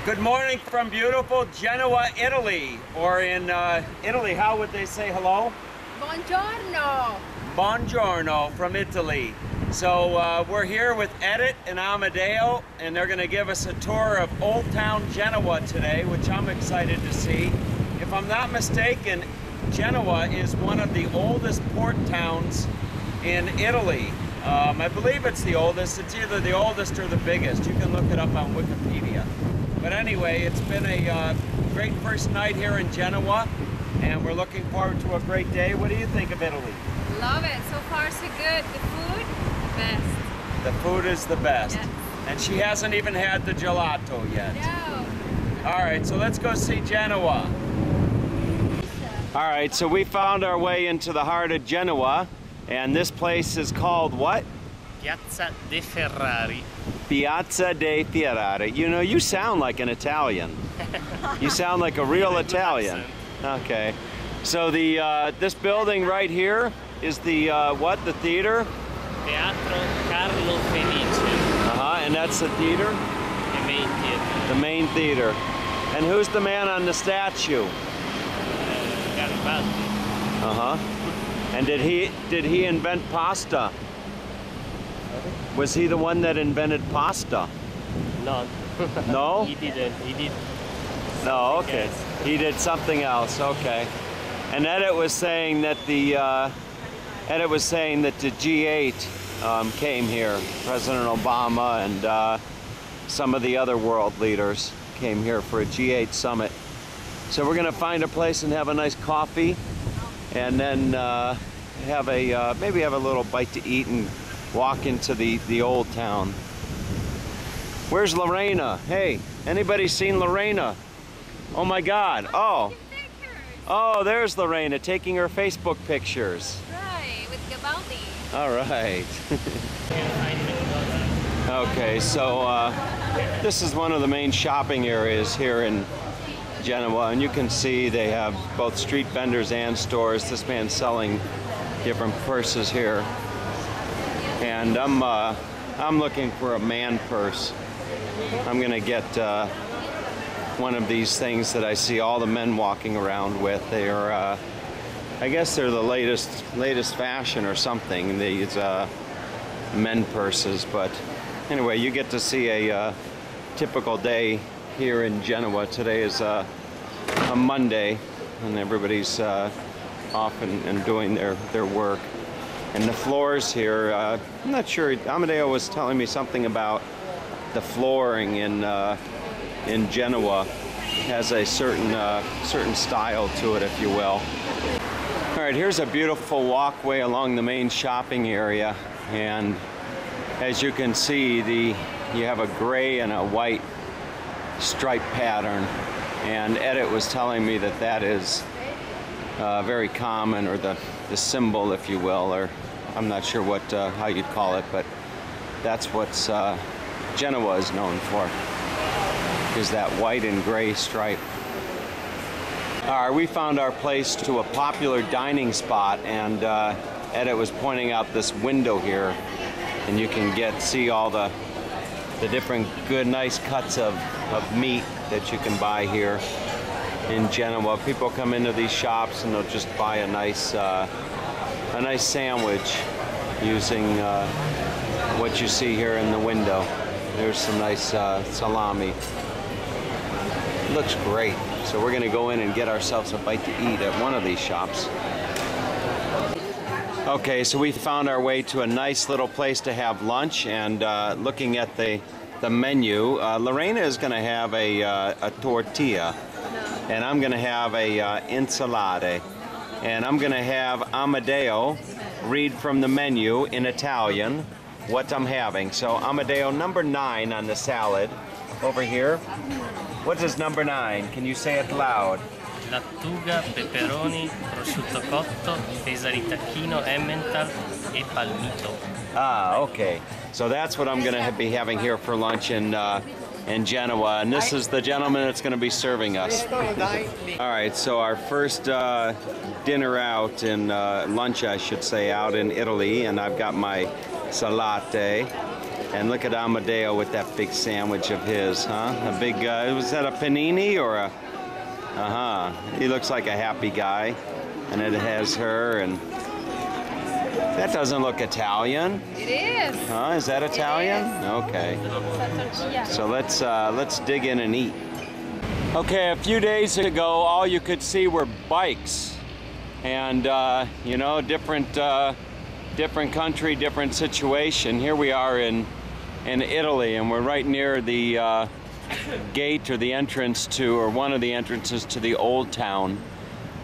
Good morning from beautiful Genoa, Italy. Or in Italy, how would they say hello? Buongiorno. Buongiorno from Italy. So we're here with Edith and Amadeo, and they're going to give us a tour of Old Town Genoa today, which I'm excited to see. If I'm not mistaken, Genoa is one of the oldest port towns in Italy. I believe it's the oldest. It's either the oldest or the biggest. You can look it up on Wikipedia. But anyway, it's been a great first night here in Genoa, and we're looking forward to a great day. What do you think of Italy? Love it. So far, so good. The food, best. The food is the best. Yes. And she hasn't even had the gelato yet. No. All right, so let's go see Genoa. All right, so we found our way into the heart of Genoa, and this place is called what? Piazza dei Ferrari. Piazza dei Ferrari. You know, you sound like an Italian. You sound like a real Italian. Okay. So the this building right here is the what? The theater? Teatro Carlo Felice. And that's the theater? The main theater. The main theater. And who's the man on the statue? Garibaldi. And did he invent pasta? Was he the one that invented pasta? No. No? He didn't. He did. No, okay. He did something else, okay. And Edith was saying that the G8 came here. President Obama and some of the other world leaders came here for a G8 summit. So we're gonna find a place and have a nice coffee, and then have a maybe have a little bite to eat and walk into the old town. Where's Lorena? Hey, anybody seen Lorena? Oh my God! Oh, there's Lorena taking her Facebook pictures. Right, with Gelato. All right. Okay, so this is one of the main shopping areas here in Genoa, and you can see they have both street vendors and stores. This man's selling different purses here, and I'm looking for a man purse. I'm gonna get one of these things that I see all the men walking around with. They are, I guess they're the latest fashion or something. These men purses, but anyway, you get to see a typical day here in Genoa. Today is a Monday, and everybody's off and doing their work. And the floors here, I'm not sure, Amadeo was telling me something about the flooring in Genoa has a certain style to it, if you will. All right, here's a beautiful walkway along the main shopping area, and as you can see, you have a gray and a white stripe pattern, and Edith was telling me that is very common, or the symbol, if you will, or I'm not sure what how you'd call it, but that's what Genoa is known for, is that white and gray stripe. All right, we found our place to a popular dining spot, and Edith was pointing out this window here, and you can see all the different good, nice cuts of meat that you can buy here in Genoa. People come into these shops and they'll just buy a nice sandwich using what you see here in the window. There's some nice salami. Looks great. So we're gonna go in and get ourselves a bite to eat at one of these shops. Okay, so we found our way to a nice little place to have lunch, and looking at the menu, Lorena is going to have a tortilla, and I'm going to have a insalata, and I'm going to have Amadeo read from the menu in Italian what I'm having. So Amadeo, number 9 on the salad over here. What is number 9? Can you say it loud? Lattuga, peperoni, prosciutto cotto, pesari tacchino, emmental e palmito. Ah, okay. So that's what I'm going to be having here for lunch in Genoa, and this is the gentleman that's going to be serving us. All right, so our first dinner out lunch, I should say, out in Italy, and I've got my salate, And look at Amadeo with that big sandwich of his, huh? A big, was that a panini or a, he looks like a happy guy. And it has her, and that doesn't look Italian. It is. Huh? Is that Italian? Okay. So let's dig in and eat. Okay, a few days ago, all you could see were bikes, and you know, different country, different situation. Here we are in Italy, and we're right near the gate or the entrance to, or one of the entrances to the old town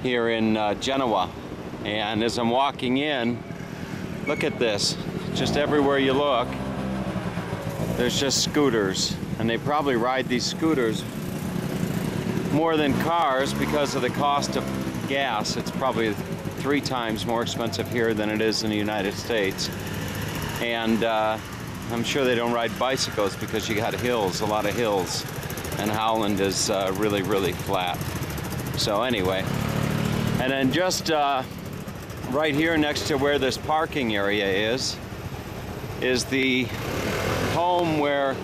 here in Genoa. And as I'm walking in, look at this. Just everywhere you look, there's just scooters. And they probably ride these scooters more than cars because of the cost of gas. It's probably 3 times more expensive here than it is in the United States. And I'm sure they don't ride bicycles because you got hills, a lot of hills. And Holland is really, really flat. So anyway, and then just right here next to where this parking area is the home where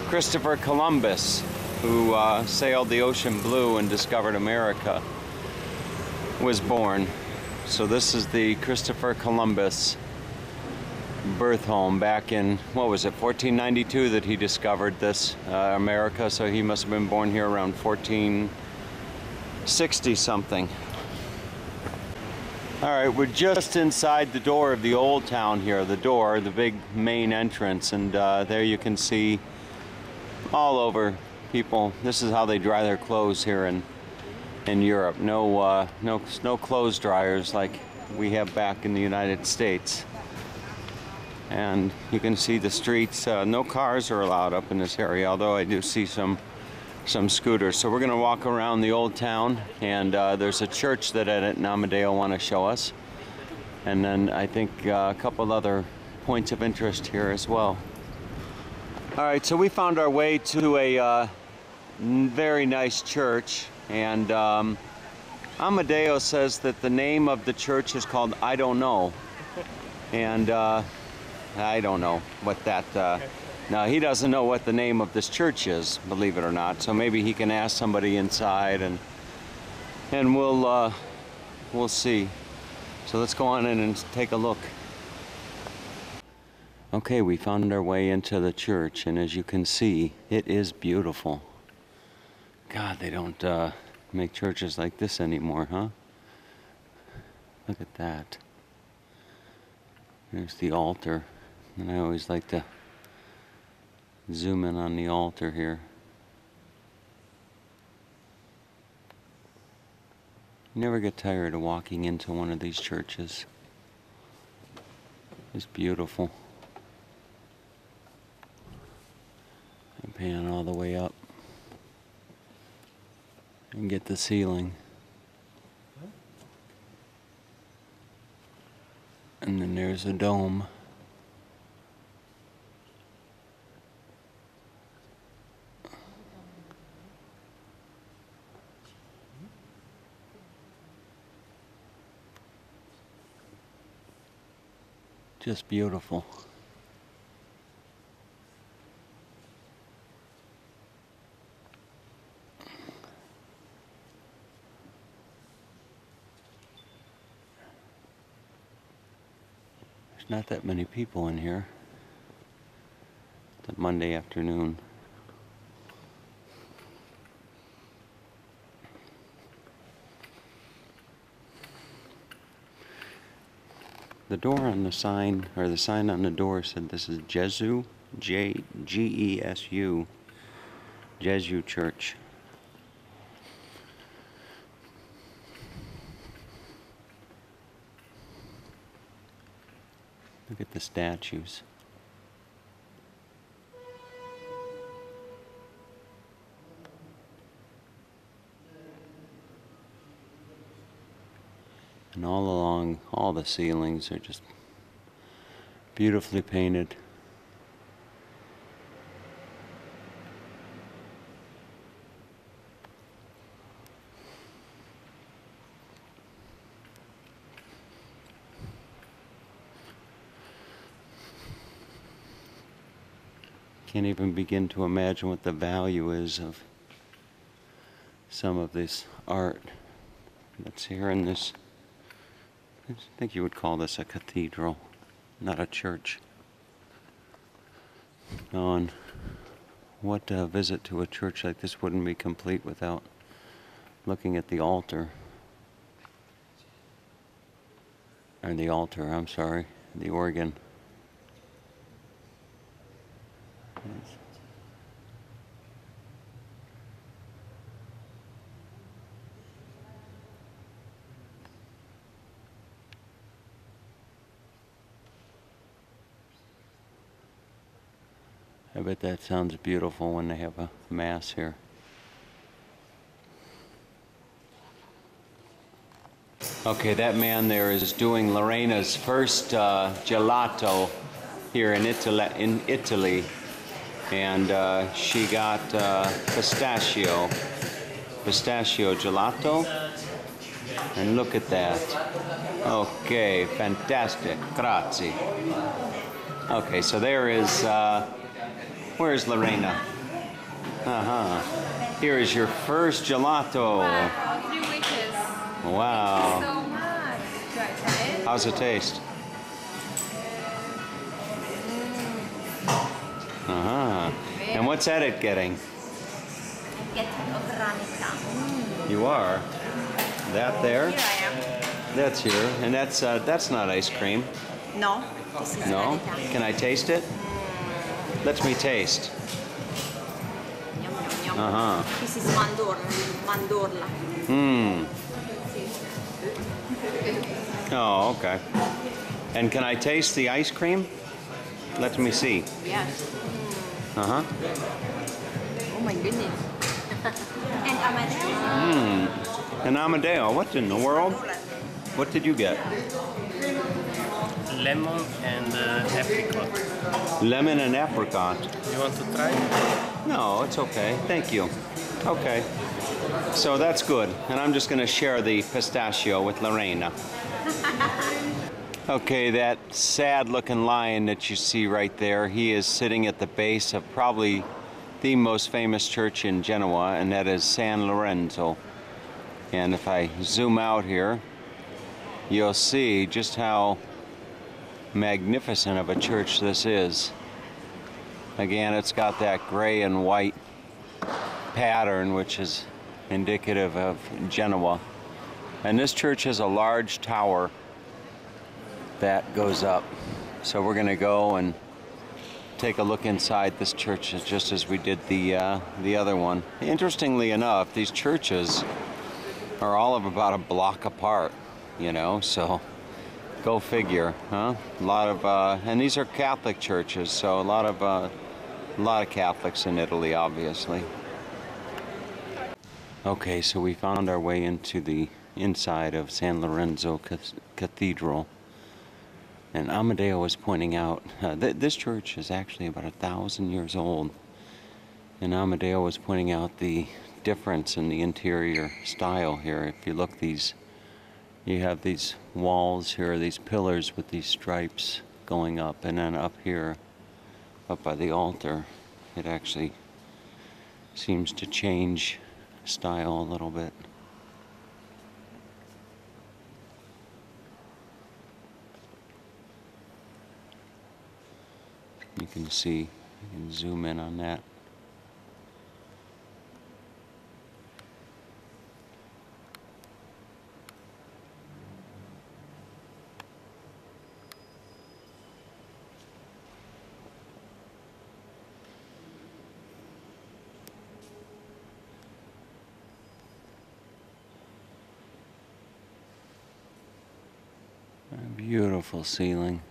Christopher Columbus, who sailed the ocean blue and discovered America, was born. So this is the Christopher Columbus birth home back in, what was it, 1492 that he discovered this America. So he must have been born here around 1460 something. All right, we're just inside the door of the old town here, the door, the big main entrance, and there you can see all over people. This is how they dry their clothes here in Europe. No clothes dryers like we have back in the United States. And you can see the streets. No cars are allowed up in this area, although I do see some scooters. So we're going to walk around the old town, and there's a church that Ed and Amadeo want to show us, and then I think a couple other points of interest here as well. All right, so we found our way to a very nice church, and Amadeo says that the name of the church is called I Don't Know, and I don't know what that now, he doesn't know what the name of this church is, believe it or not, so maybe he can ask somebody inside, and we'll see. So let's go on in and take a look. Okay, we found our way into the church, and as you can see, it is beautiful. God, they don't make churches like this anymore, huh? Look at that. There's the altar, and I always like to zoom in on the altar here. You never get tired of walking into one of these churches. It's beautiful. And pan all the way up and get the ceiling. And then there's a dome. Just beautiful. There's not that many people in here. It's a Monday afternoon. The door on the sign, or the sign on the door said this is Gesu, G-E-S-U, Gesu Church. Look at the statues. And all along, all the ceilings are just beautifully painted. Can't even begin to imagine what the value is of some of this art that's here in this. I think you would call this a cathedral, not a church. Oh, and what a visit to a church like this wouldn't be complete without looking at the altar. Or the altar, I'm sorry, the organ. I bet that sounds beautiful when they have a mass here. Okay, that man there is doing Lorena's first gelato here in Italy. And she got pistachio gelato. And look at that. Okay, fantastic. Grazie. Okay, so there is, where's Lorena? Here is your first gelato. Wow, 3 wishes. Wow. Thank you so much. Do I try it? How's it taste? And what's Edit getting? I'm getting a granita. You are? That there? Here I am. That's here. And that's not ice cream. No, this is No? granita. Can I taste it? Let me taste. Yum, yum, yum. This is mandorla. Oh, okay. And can I taste the ice cream? Let me see. Yes. Uh-huh. Oh my goodness. And Amadeo. And Amadeo, what in the world? What did you get? Lemon and apricot. Lemon and apricot. You want to try? No, it's okay. Thank you. Okay. So that's good. And I'm just going to share the pistachio with Lorena. Okay, that sad-looking lion that you see right there, he is sitting at the base of probably the most famous church in Genoa, and that is San Lorenzo. And if I zoom out here, you'll see just how magnificent of a church this is. Again, it's got that gray and white pattern, which is indicative of Genoa. And this church has a large tower that goes up. So we're going to go and take a look inside this church just as we did the other one. Interestingly enough, these churches are all of about a block apart, you know, so go figure, huh? A lot of and these are Catholic churches, so a lot of Catholics in Italy, obviously. Okay, so we found our way into the inside of San Lorenzo Cathedral. And Amadeo was pointing out, this church is actually about 1,000 years old. And Amadeo was pointing out the difference in the interior style here. If you look, you have these walls here, these pillars with these stripes going up. And then up here, up by the altar, it actually seems to change style a little bit. You can see, you can zoom in on that. A beautiful ceiling.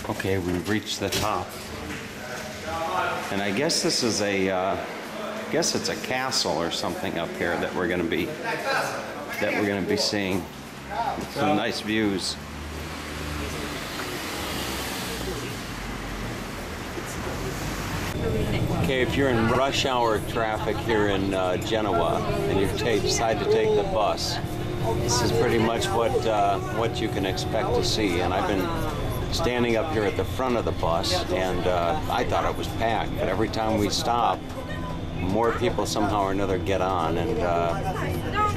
Okay, we've reached the top, and I guess this is I guess it's a castle or something up here that we're going to be seeing. Some nice views. Okay, if you're in rush hour traffic here in Genoa and you decide to take the bus, this is pretty much what you can expect to see. And I've been standing up here at the front of the bus, and I thought it was packed, but every time we stop, more people somehow or another get on. And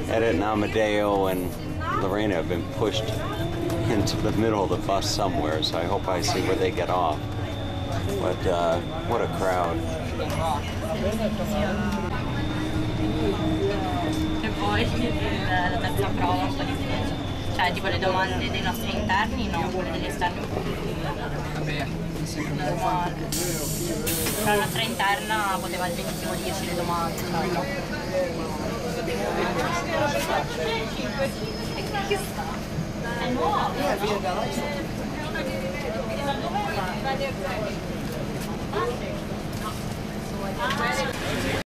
Edith and Amadeo and Lorena have been pushed into the middle of the bus somewhere, so I hope I see where they get off. But what a crowd. E poi la terza prova un po' difficile. Cioè tipo le domande dei nostri interni, no, quelle degli esterni un po' più normale. Cioè la nostra interna poteva benissimo dirci le domande, cioè no. Che sta? È nuovo!